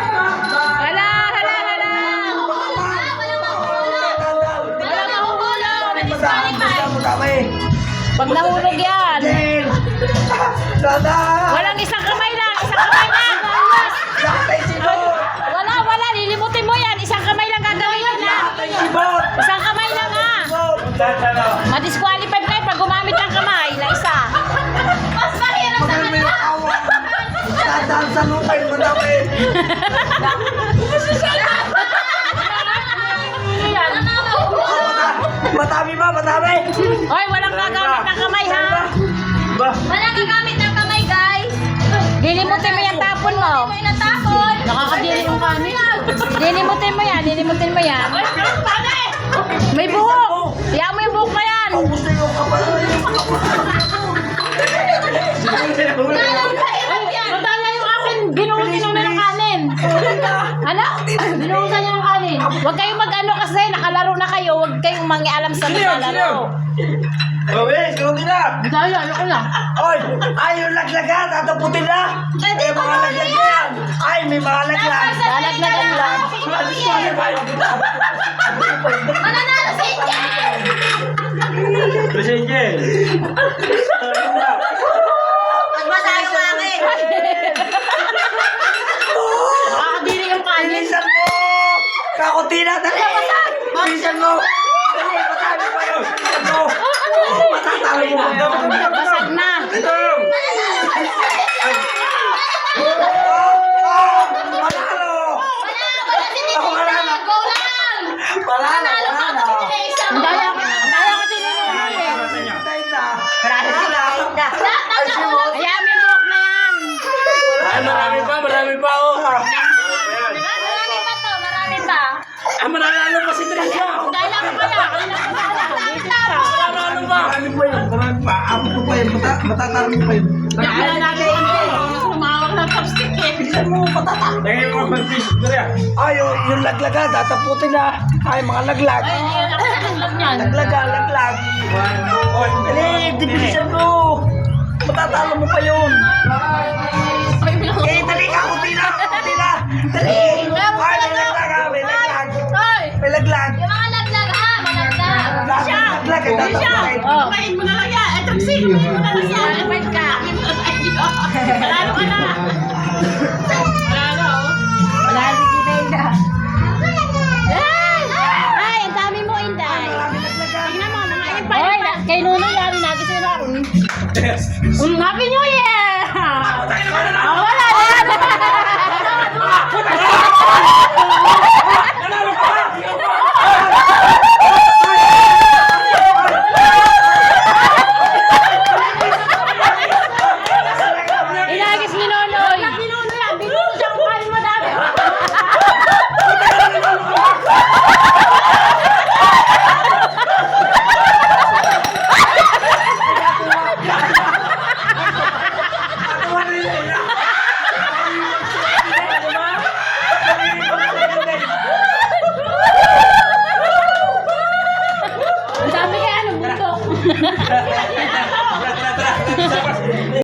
Hala, hala, hala. Walang mahulog. Pag nahulog yan. Walang isang kamay lang. Isang kamay lang. Wala. Lilimutin mo yan. Isang kamay lang gagawin na. Isang kamay lang ha. Ma-disqualify kayo pag gumamit ng kamay na isa. Mas mahirap sa kanya. Dadaan sa lupay, madami. Madami ba? Madami? Hoy, walang gagamit ng kamay ha. Walang gagamit ng kamay, guys. Lilimutin mo yung tapon mo. May natapon. Nakakadiri yung kanin. Lilimutin mo yan. Lilimutin mo yan. May buhok. Iyan mo yung buhok na yan. Gusto yung kapal. Matala yung akin. Binuhusin mo na yung kanin. Ano? Binuhusan niya yung kanin. Huwag kayong mag-ano kasi. Nakalaro na kayo. Huwag kayong mangialam sa nakalaro. Gawin, gawin na. Dahil, ayoko na. Oy, ay yung laglagan, tataputin na. May mga laglag yan. Ay, may mga laglag. Lalaglagan lang. Mananalo si Angel. Presente. Magmasaya mo akin. Nakakadiri yung kanin. Bilisan mo. Kakutina, dali. Bilisan mo. Dali, matalo pa yun. Ano? Matatalo mo. Basag na. Ito. Manalo. Wala si Titi. Ako wala na. Go lang. Manalo. Ang daya ko tinulungan eh. Tayo na. Marami Wala. Ay, si Mo. Ayan, may buhok na yan. Ay, marami pa, oh. Marami pa to, marami pa. Ah, mananalo pa si Tricia. Dahil ako kaya. Mananalo pa. Marami pa yun. Marami pa. Abot mo pa yun. Matatalo mo pa yun. Kaya natin sumawak ng chopstick eh. Bilisan mo. Matatalo. Tingin mo mag-fish, Tricia. Ay, yung laglagan, tataputin na. Ay, mga laglag. Ay, yun ako lang yan. Laglag. Oy, Dali, dibilisan mo. Matatalo mo pa yun. Eh, dali ka, kutina. Dali. Ay, may laglag. Hoy! May laglag. Yung mga laglag ha, malaglag. Laglag. Ay, tataputin. Oh. Kumain mo na lang yan. Eh, Trixie, kumain mo na lang yan. Kumain ka. Panalo ka na.